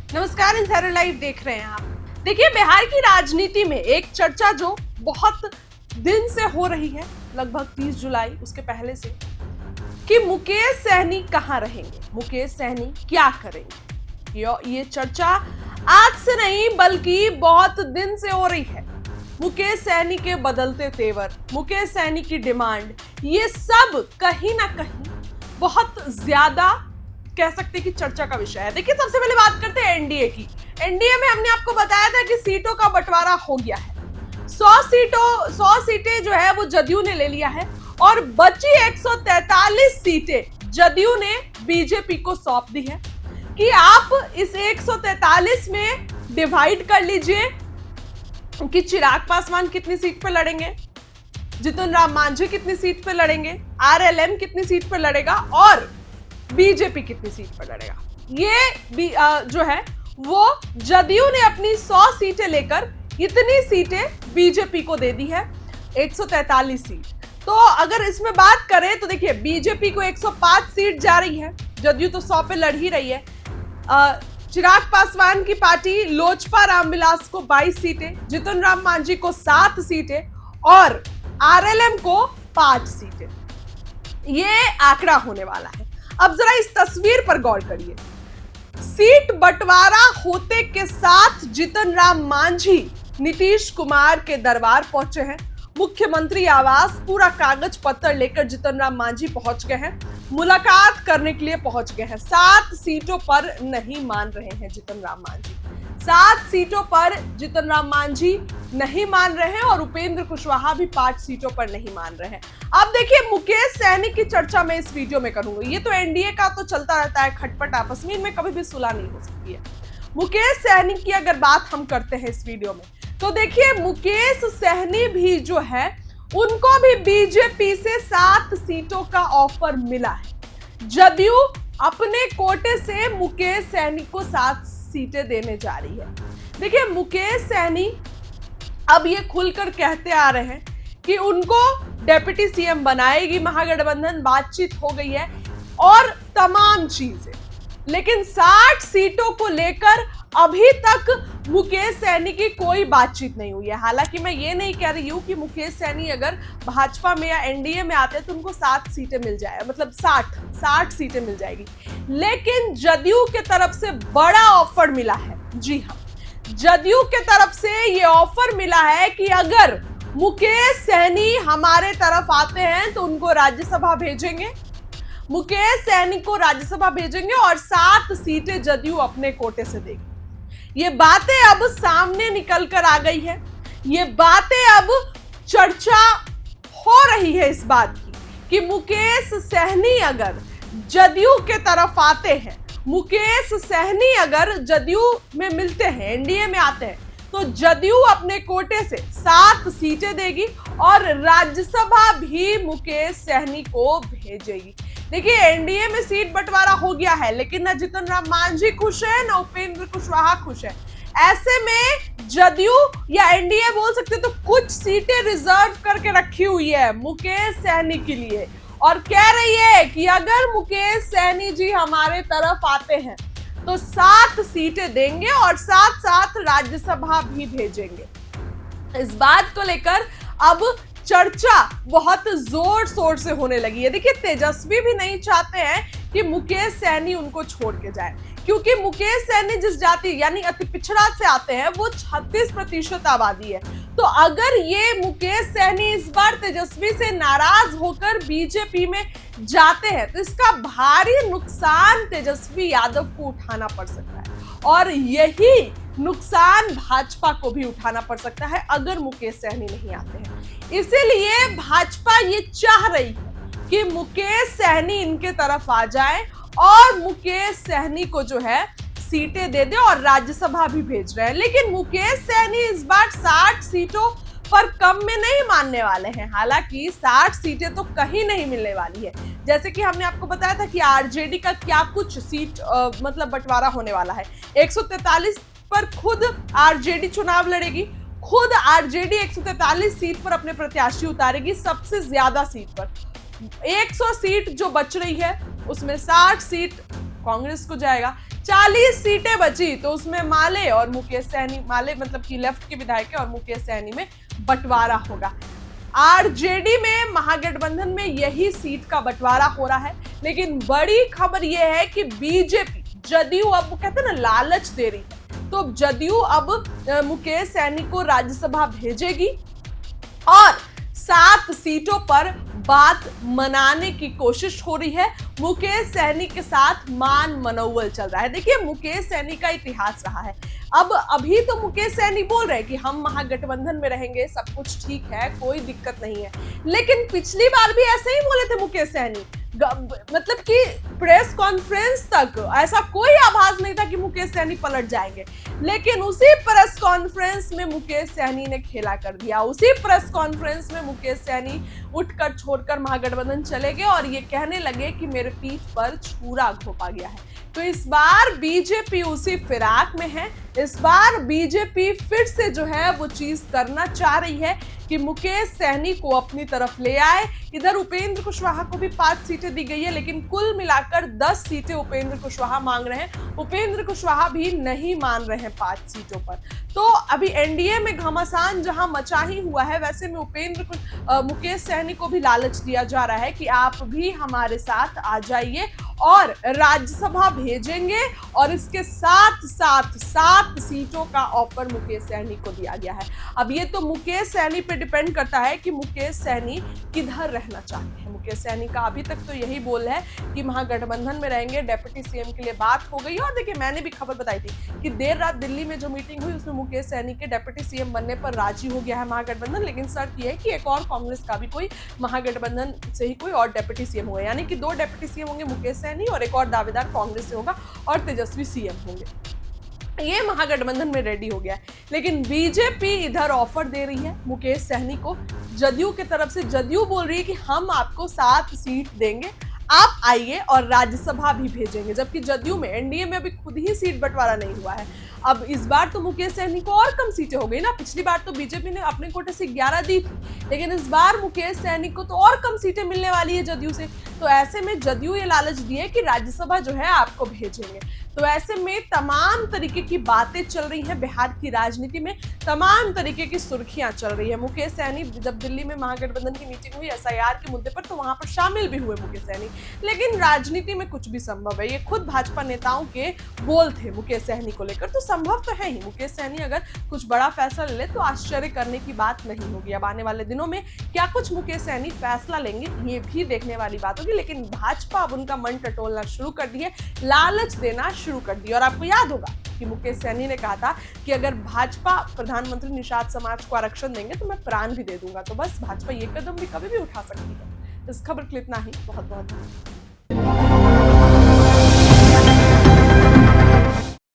नमस्कार, insider live देख रहे हैं आप। देखिए, बिहार की राजनीति में एक चर्चा जो बहुत दिन से हो रही है, लगभग 30 जुलाई उसके पहले से, कि मुकेश सहनी कहां रहेंगे, मुकेश सहनी क्या करेंगे। ये चर्चा आज से नहीं बल्कि बहुत दिन से हो रही है। मुकेश सहनी के बदलते तेवर, मुकेश सहनी की डिमांड, ये सब कहीं ना कहीं बहुत ज्यादा कह सकते हैं कि चर्चा का विषय है। देखिए, सबसे पहले बात करते हैं एनडीए की। एनडीए में हमने आपको बताया था कि सीटों का बंटवारा हो गया है। 100 सीटें जो है वो जदयू ने ले लिया है और बची 143 सीटें जदयू ने बीजेपी को सौंप दी है कि आप इस 143 में डिवाइड कर लीजिए कि चिराग पासवान कितनी सीट पर लड़ेंगे, जितन राम मांझी कितनी सीट पर लड़ेंगे, आरएलएम कितनी सीट पर लड़ेगा और बीजेपी कितनी सीट पर लड़ेगा। ये जो है वो जदयू ने अपनी 100 सीटें लेकर इतनी सीटें बीजेपी को दे दी है, 143 सीट। तो अगर इसमें बात करें तो देखिए, बीजेपी को 105 सीट जा रही है, जदयू तो 100 पे लड़ ही रही है। चिराग पासवान की पार्टी लोजपा रामविलास को 22 सीटें, जितन राम मांझी को 7 सीटें और आरएलएम को 5 सीटें। ये आंकड़ा होने वाला है। अब जरा इस तस्वीर पर गौर करिए। सीट बंटवारा होते के साथ जितन राम मांझी नीतीश कुमार के दरबार पहुंचे हैं। मुख्यमंत्री आवास पूरा कागज पत्र लेकर जितन राम मांझी पहुंच गए हैं, मुलाकात करने के लिए पहुंच गए हैं। 7 सीटों पर नहीं मान रहे हैं जितन राम मांझी, 7 सीटों पर जितन राम मांझी नहीं मान रहे हैं और उपेंद्र कुशवाहा भी 5 सीटों पर नहीं मान रहे हैं। अब देखिए, मुकेश सहनी की चर्चा मैं इस वीडियो में करूंगी। ये तो एनडीए का तो चलता रहता है खटपट आपस में, इनमें कभी भी सुलह नहीं हो सकती है। मुकेश सहनी की अगर बात हम करते हैं इस वीडियो में, तो देखिए, मुकेश सहनी भी जो है उनको भी बीजेपी से 7 सीटों का ऑफर मिला है। जदयू अपने कोटे से मुकेश सहनी को 7 सीटें देने जा रही है। देखिए, मुकेश सहनी अब ये खुलकर कहते आ रहे हैं कि उनको डेप्यूटी सीएम बनाएगी महागठबंधन, बातचीत हो गई है और तमाम चीजें, लेकिन 60 सीटों को लेकर अभी तक मुकेश सहनी की कोई बातचीत नहीं हुई है। हालांकि मैं ये नहीं कह रही हूं कि मुकेश सहनी अगर भाजपा में या एनडीए में आते तो उनको 7 सीटें मिल जाए, मतलब 60 सीटें मिल जाएगी, लेकिन जदयू के तरफ से बड़ा ऑफर मिला है। जी हाँ, जदयू के तरफ से ये ऑफर मिला है कि अगर मुकेश सहनी हमारे तरफ आते हैं तो उनको राज्यसभा भेजेंगे, मुकेश सहनी को राज्यसभा भेजेंगे और 7 सीटें जदयू अपने कोटे से देगी। ये बातें अब सामने निकल कर आ गई है। ये बातें अब चर्चा हो रही है इस बात की कि मुकेश सहनी अगर जदयू के तरफ आते हैं, मुकेश सहनी अगर जदयू में मिलते हैं, एनडीए में आते हैं, तो जदयू अपने कोटे से 7 सीटें देगी और राज्यसभा भी मुकेश सहनी को भेजेगी। देखिए, एनडीए में सीट बंटवारा हो गया है, लेकिन न जितन राम मांझी खुश है न उपेंद्र कुशवाहा खुश है। ऐसे में जदयू या एनडीए बोल सकते तो कुछ सीटें रिजर्व करके रखी हुई है मुकेश सहनी के लिए और कह रही है कि अगर मुकेश सहनी जी हमारे तरफ आते हैं तो 7 सीटें देंगे और साथ साथ राज्यसभा भी भेजेंगे। इस बात को लेकर अब चर्चा बहुत जोर शोर से होने लगी है। देखिए, तेजस्वी भी नहीं चाहते हैं कि मुकेश सहनी उनको छोड़ के जाए, क्योंकि मुकेश सहनी जिस जाति यानी अति पिछड़ा से आते हैं वो 36% आबादी है। तो अगर ये मुकेश सहनी इस बार तेजस्वी से नाराज होकर बीजेपी में जाते हैं तो इसका भारी नुकसान तेजस्वी यादव को उठाना पड़ सकता है और यही नुकसान भाजपा को भी उठाना पड़ सकता है अगर मुकेश सहनी नहीं आते हैं। इसीलिए भाजपा ये चाह रही है कि मुकेश सहनी इनके तरफ आ जाए और मुकेश सहनी को जो है सीटें दे दे और राज्यसभा भी भेज रहे हैं। लेकिन मुकेश सहनी इस बार 60 सीटों पर कम में नहीं मानने वाले हैं। हालांकि 60 सीटें तो कहीं नहीं मिलने वाली है। जैसे कि हमने आपको बताया था कि आरजेडी का क्या कुछ सीट मतलब बंटवारा होने वाला है। 143 पर खुद आरजेडी चुनाव लड़ेगी, खुद आरजेडी 143 सीट पर अपने प्रत्याशी उतारेगी, सबसे ज्यादा सीट पर। 100 सीट जो बच रही है उसमें 60 सीट कांग्रेस को जाएगा। 40 सीटें बची तो उसमें माले और मुकेश सहनी, माले मतलब कि लेफ्ट के विधायक और मुकेश सहनी में बंटवारा होगा। आरजेडी में महागठबंधन में यही सीट का बंटवारा हो रहा है। लेकिन बड़ी खबर यह है कि बीजेपी, जदयू अब कहते हैं ना लालच दे रही है, तो जदयू अब मुकेश सहनी को राज्यसभा भेजेगी और 7 सीटों पर बात मनाने की कोशिश हो रही है। मुकेश सहनी के साथ मान मनोवल चल रहा है। देखिए, मुकेश सहनी का इतिहास रहा है। अब अभी तो मुकेश सहनी बोल रहे हैं कि हम महागठबंधन में रहेंगे, सब कुछ ठीक है, कोई दिक्कत नहीं है। लेकिन पिछली बार भी ऐसे ही बोले थे मुकेश सहनी, मतलब कि प्रेस कॉन्फ्रेंस तक ऐसा कोई आभास नहीं था कि मुकेश सहनी पलट जाएंगे। लेकिन उसी प्रेस कॉन्फ्रेंस में मुकेश सहनी ने खेला कर दिया। उसी प्रेस कॉन्फ्रेंस में मुकेश सहनी उठकर छोड़कर महागठबंधन चले गए और ये कहने लगे कि मेरे पीठ पर छुरा घोंपा गया है। तो इस बार बीजेपी उसी फिराक में है। इस बार बीजेपी फिर से जो है वो चीज करना चाह रही है कि मुकेश सहनी को अपनी तरफ ले आए। इधर उपेंद्र कुशवाहा को भी 5 सीटें दी गई है, लेकिन कुल मिलाकर 10 सीटें उपेंद्र कुशवाहा मांग रहे हैं। उपेंद्र कुशवाहा भी नहीं मान रहे हैं 5 सीटों पर। तो अभी एनडीए में घमासान जहां मचा ही हुआ है, वैसे में मुकेश सहनी को भी लालच दिया जा रहा है कि आप भी हमारे साथ आ जाइए और राज्यसभा भेजेंगे। और इसके साथ साथ 7 सीटों का ऑफर मुकेश सहनी को दिया गया है। अब ये तो मुकेश सहनी पे डिपेंड करता है कि मुकेश सहनी किधर रहना चाहते हैं। मुकेश सहनी का अभी तक तो यही बोल है कि महागठबंधन में रहेंगे। डिप्टी सीएम के लिए बात हो गई। और देखिए, मैंने भी खबर बताई थी कि देर रात दिल्ली में जो मीटिंग हुई उसमें मुकेश सहनी के डिप्टी सीएम बनने पर राजी हो गया है महागठबंधन। लेकिन शर्त यह है कि एक और कांग्रेस का भी कोई महागठबंधन से ही कोई और डिप्टी सीएम होगा, यानी कि 2 डिप्टी सीएम होंगे मुकेश सहनी और एक और दावेदार कांग्रेस से होगा और तेजस्वी सीएम होंगे। ये महागठबंधन में रेडी हो गया है। लेकिन बीजेपी इधर ऑफर दे रही है मुकेश सहनी को जदयू की तरफ से। जदयू बोल रही है कि हम आपको 7 सीट देंगे, आप आइए और राज्यसभा भी भेजेंगे। जबकि जदयू में, एनडीए में अभी खुद ही सीट बंटवारा नहीं हुआ है। अब इस बार तो मुकेश सहनी को और कम सीटें हो गई ना। पिछली बार तो बीजेपी ने अपने कोटे से 11 दी थी, लेकिन इस बार मुकेश सहनी को तो और कम सीटें मिलने वाली है जदयू से। तो ऐसे में जदयू ये लालच दिए कि राज्यसभा जो है आपको भेजेंगे। तो ऐसे में तमाम तरीके की बातें चल रही हैं बिहार की राजनीति में, तमाम तरीके की सुर्खियां चल रही है। मुकेश सहनी जब दिल्ली में महागठबंधन की मीटिंग हुई एसआईआर के मुद्दे पर, तो वहां पर शामिल भी हुए मुकेश सहनी। लेकिन राजनीति में कुछ भी संभव है, ये खुद भाजपा नेताओं के बोल थे मुकेश सहनी को लेकर। तो संभव तो है ही, मुकेश सहनी अगर कुछ बड़ा फैसला ले तो आश्चर्य करने की बात नहीं होगी। अब आने वाले दिनों में क्या कुछ मुकेश सहनी फैसला लेंगे, ये भी देखने वाली बात होगी। लेकिन भाजपा अब उनका मन टटोलना शुरू कर दी है, लालच देना शुरू कर दी। और आपको याद होगा कि मुकेश सहनी ने कहा था कि अगर भाजपा प्रधानमंत्री निषाद समाज को आरक्षण देंगे तो मैं प्राण भी दे दूंगा। तो बस भाजपा ये कदम भी कभी भी उठा सकती है। इस खबर के लिए इतना ही। बहुत बहुत धन्यवाद।